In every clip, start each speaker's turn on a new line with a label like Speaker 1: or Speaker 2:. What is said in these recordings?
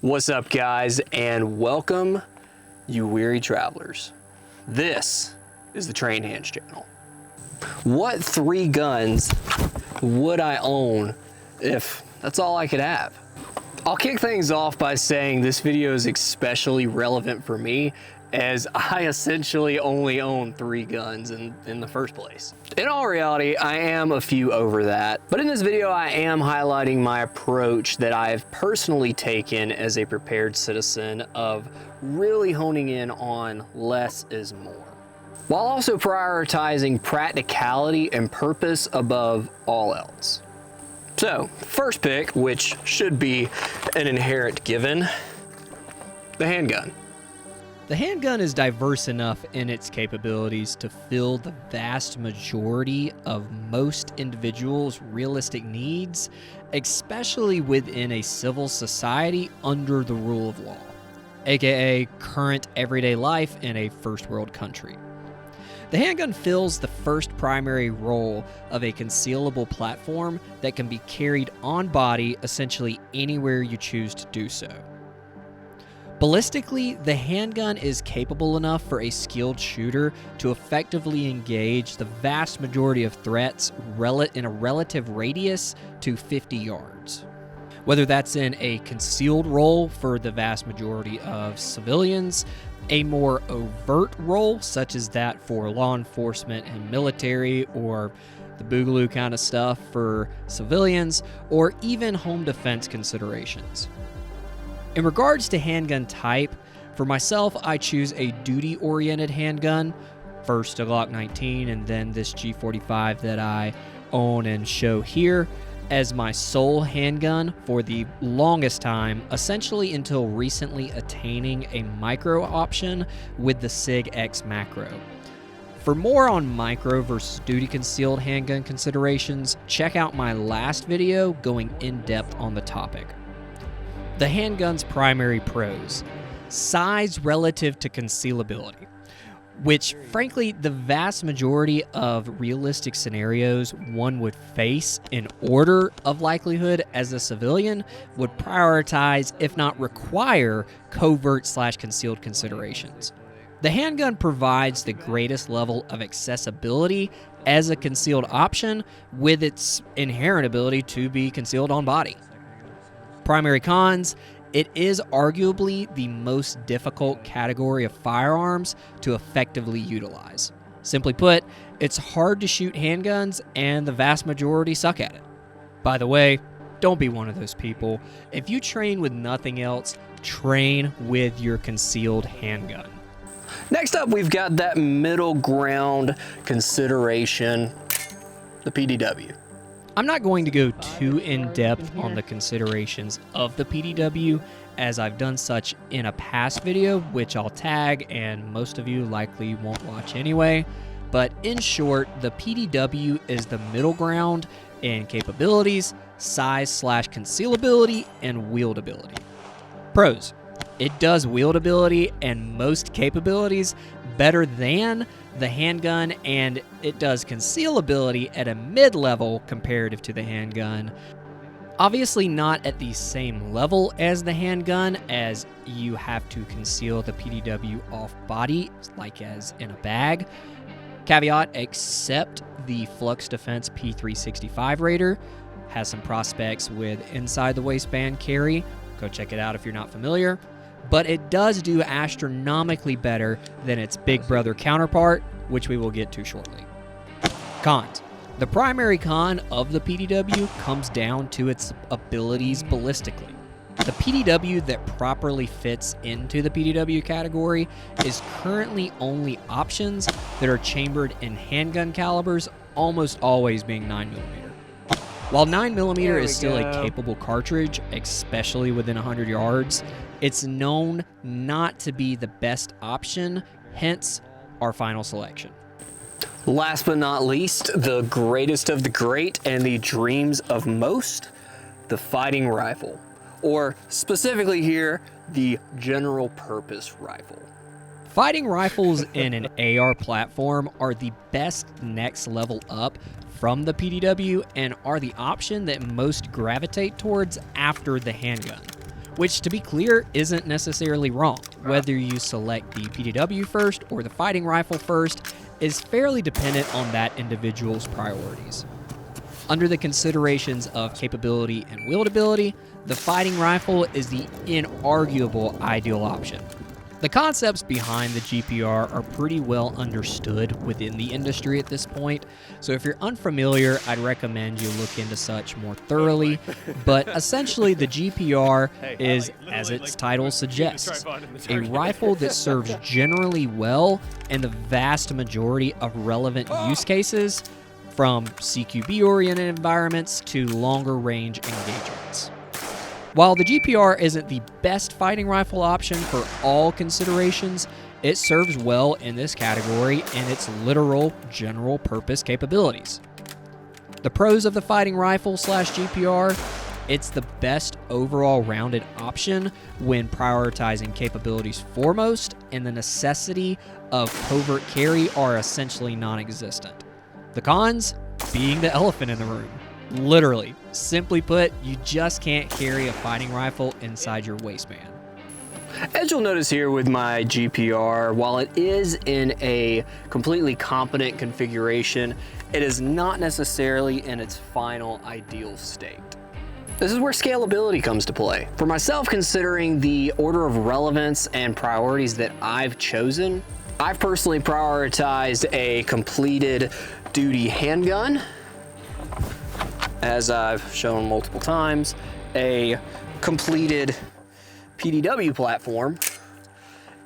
Speaker 1: What's up, guys, and welcome, you weary travelers. This is the Train Hands channel. What 3 guns would I own if that's all I could have? I'll kick things off by saying this video is especially relevant for me, as I essentially only own 3 guns in the first place. In all reality, I am a few over that, but in this video I am highlighting my approach that I've personally taken as a prepared citizen of really honing in on less is more, while also prioritizing practicality and purpose above all else. So, first pick, which should be an inherent given, the handgun.
Speaker 2: The handgun is diverse enough in its capabilities to fill the vast majority of most individuals' realistic needs, especially within a civil society under the rule of law, aka current everyday life in a first world country. The handgun fills the first primary role of a concealable platform that can be carried on body essentially anywhere you choose to do so. Ballistically, the handgun is capable enough for a skilled shooter to effectively engage the vast majority of threats in a relative radius to 50 yards. Whether that's in a concealed role for the vast majority of civilians, a more overt role such as that for law enforcement and military, or the boogaloo kind of stuff for civilians, or even home defense considerations. In regards to handgun type, for myself, I choose a duty-oriented handgun, first a Glock 19 and then this G45 that I own and show here, as my sole handgun for the longest time, essentially until recently attaining a micro option with the SIG X macro. For more on micro versus duty concealed handgun considerations, check out my last video going in depth on the topic. The handgun's primary pros: size relative to concealability, which frankly the vast majority of realistic scenarios one would face in order of likelihood as a civilian would prioritize, if not require, covert/concealed considerations. The handgun provides the greatest level of accessibility as a concealed option with its inherent ability to be concealed on body. Primary cons: it is arguably the most difficult category of firearms to effectively utilize. Simply put, it's hard to shoot handguns and the vast majority suck at it. By the way, don't be one of those people. If you train with nothing else, train with your concealed handgun.
Speaker 1: Next up, we've got that middle ground consideration, the PDW.
Speaker 2: I'm not going to go too in-depth on the considerations of the PDW, as I've done such in a past video, which I'll tag and most of you likely won't watch anyway. But in short, the PDW is the middle ground in capabilities, size/concealability, and wieldability. Pros: it does wieldability and most capabilities better than the handgun, and it does concealability at a mid-level comparative to the handgun. Obviously not at the same level as the handgun, as you have to conceal the PDW off body, like as in a bag. Caveat: except the Flux Defense P365 Raider has some prospects with inside the waistband carry. Go check it out if you're not familiar. But it does do astronomically better than its big brother counterpart, which we will get to shortly. Cons: the primary con of the PDW comes down to its abilities ballistically. The PDW that properly fits into the PDW category is currently only options that are chambered in handgun calibers, almost always being 9mm. While 9mm is still a capable cartridge, especially within 100 yards, it's known not to be the best option, hence our final selection.
Speaker 1: Last but not least, the greatest of the great and the dreams of most, the fighting rifle, or specifically here, the general purpose rifle.
Speaker 2: Fighting rifles in an AR platform are the best next level up from the PDW and are the option that most gravitate towards after the handgun. which, to be clear, isn't necessarily wrong. Whether you select the PDW first or the fighting rifle first is fairly dependent on that individual's priorities. Under the considerations of capability and wieldability, the fighting rifle is the inarguable ideal option. The concepts behind the GPR are pretty well understood within the industry at this point, so if you're unfamiliar, I'd recommend you look into such more thoroughly. But essentially, the GPR is, as its title suggests, a rifle that serves generally well in the vast majority of relevant use cases, from CQB-oriented environments to longer-range engagements. While the GPR isn't the best fighting rifle option for all considerations, it serves well in this category in its literal general purpose capabilities. The pros of the fighting rifle / GPR: it's the best overall rounded option when prioritizing capabilities foremost, and the necessity of covert carry are essentially non-existent. The cons being the elephant in the room. Literally, simply put, you just can't carry a fighting rifle inside your waistband.
Speaker 1: As you'll notice here with my GPR, while it is in a completely competent configuration, it is not necessarily in its final ideal state. This is where scalability comes to play. For myself, considering the order of relevance and priorities that I've chosen, I've personally prioritized a completed duty handgun, as I've shown multiple times, a completed PDW platform,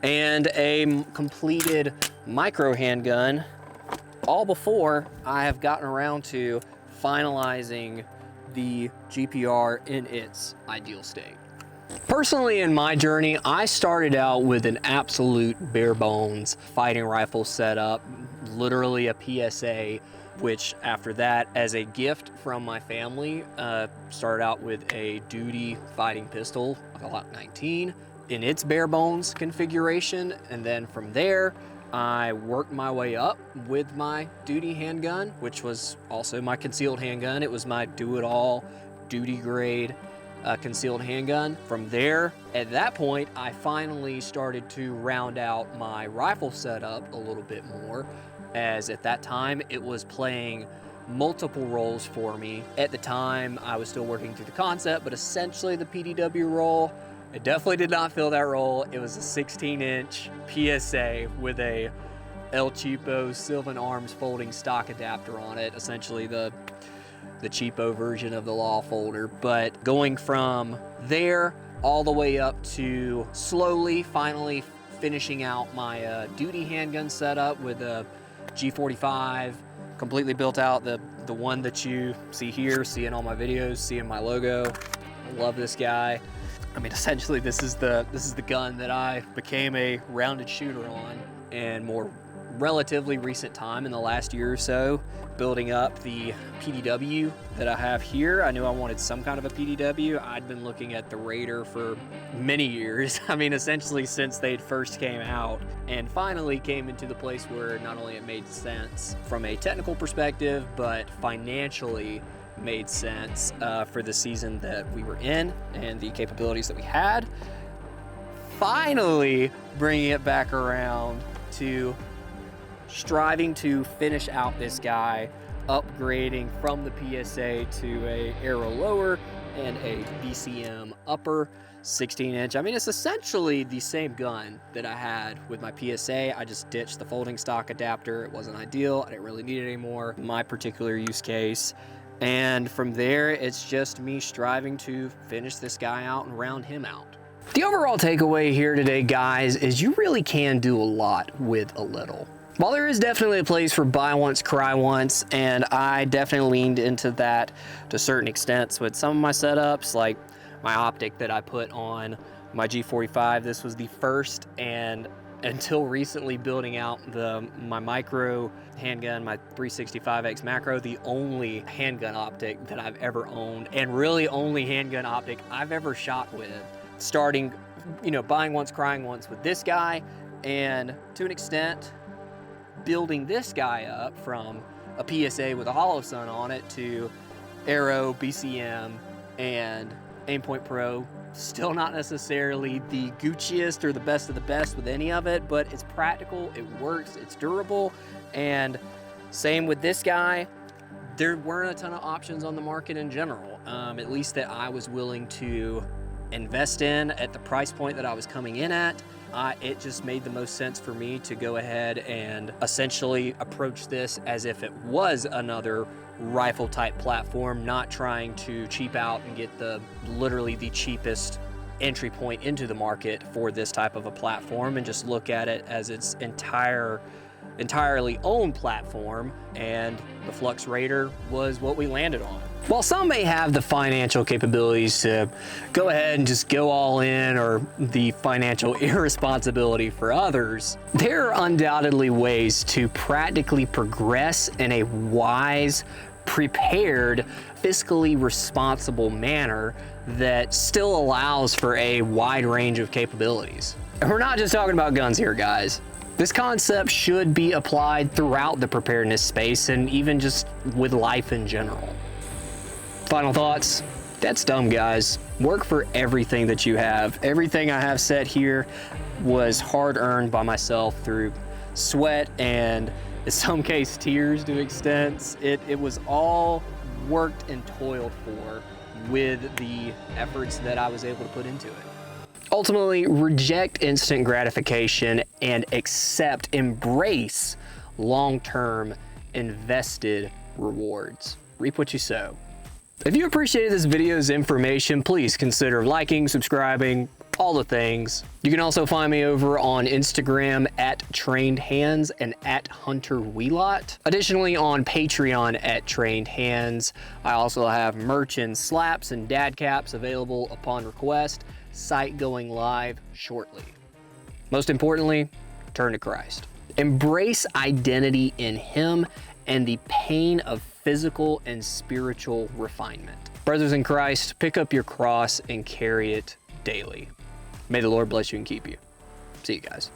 Speaker 1: and a completed micro handgun, all before I have gotten around to finalizing the GPR in its ideal state. Personally, in my journey, I started out with an absolute bare bones fighting rifle setup, literally a PSA, which after that, as a gift from my family, started out with a duty fighting pistol, a Glock 19, in its bare bones configuration. And then from there, I worked my way up with my duty handgun, which was also my concealed handgun. It was my do-it-all duty grade concealed handgun. From there, at that point, I finally started to round out my rifle setup a little bit more, as at that time it was playing multiple roles for me. At the time, I was still working through the concept, but essentially the PDW role, it definitely did not fill that role. It was a 16-inch PSA with a El Cheapo Sylvan Arms folding stock adapter on it, essentially the cheapo version of the law folder. But going from there all the way up to slowly, finally finishing out my duty handgun setup with a G45, completely built out, the one that you see here, see in all my videos, see in my logo. I love this guy. I mean, essentially this is the gun that I became a rounded shooter on, and more relatively recent time, in the last year or so, building up the PDW that I have here. I knew I wanted some kind of a PDW. I'd been looking at the Raider for many years. I mean, essentially since they first came out, and finally came into the place where not only it made sense from a technical perspective, but financially made sense for the season that we were in and the capabilities that we had. Finally bringing it back around to striving to finish out this guy, upgrading from the PSA to a arrow lower and a BCM upper, 16-inch. I mean, it's essentially the same gun that I had with my PSA. I just ditched the folding stock adapter. It wasn't ideal. I didn't really need it anymore, my particular use case. And from there, it's just me striving to finish this guy out and round him out. The overall takeaway here today, guys, is you really can do a lot with a little. While there is definitely a place for buy once, cry once, and I definitely leaned into that to certain extents with some of my setups, like my optic that I put on my G45. This was the first, and until recently, building out my micro handgun, my 365X macro, the only handgun optic that I've ever owned, and really only handgun optic I've ever shot with. Starting, buying once, crying once with this guy, and to an extent, building this guy up from a PSA with a hollow sun on it to Arrow, BCM, and Aimpoint Pro Still not necessarily the Gucciest or the best of the best with any of it, but it's practical, it works, it's durable, and same with this guy. There weren't a ton of options on the market in general, at least that I was willing to invest in at the price point that I was coming in at. It just made the most sense for me to go ahead and essentially approach this as if it was another rifle type platform, not trying to cheap out and get literally the cheapest entry point into the market for this type of a platform, and just look at it as its entirely own platform, and the Flux Raider was what we landed on. While some may have the financial capabilities to go ahead and just go all in, or the financial irresponsibility for others, there are undoubtedly ways to practically progress in a wise, prepared, fiscally responsible manner that still allows for a wide range of capabilities. And we're not just talking about guns here, guys. This concept should be applied throughout the preparedness space, and even just with life in general. Final thoughts? That's dumb, guys. Work for everything that you have. Everything I have said here was hard-earned by myself through sweat and, in some case, tears to extents. It was all worked and toiled for with the efforts that I was able to put into it. Ultimately, reject instant gratification and embrace long-term invested rewards. Reap what you sow. If you appreciated this video's information, please consider liking, subscribing, all the things. You can also find me over on Instagram at Trained Hands and at Hunter Wheelot. Additionally, on Patreon at Trained Hands. I also have merch and slaps and dad caps available upon request. Site going live shortly. Most importantly, turn to Christ. Embrace identity in Him and the pain of physical and spiritual refinement. Brothers in Christ, pick up your cross and carry it daily. May the Lord bless you and keep you. See you guys.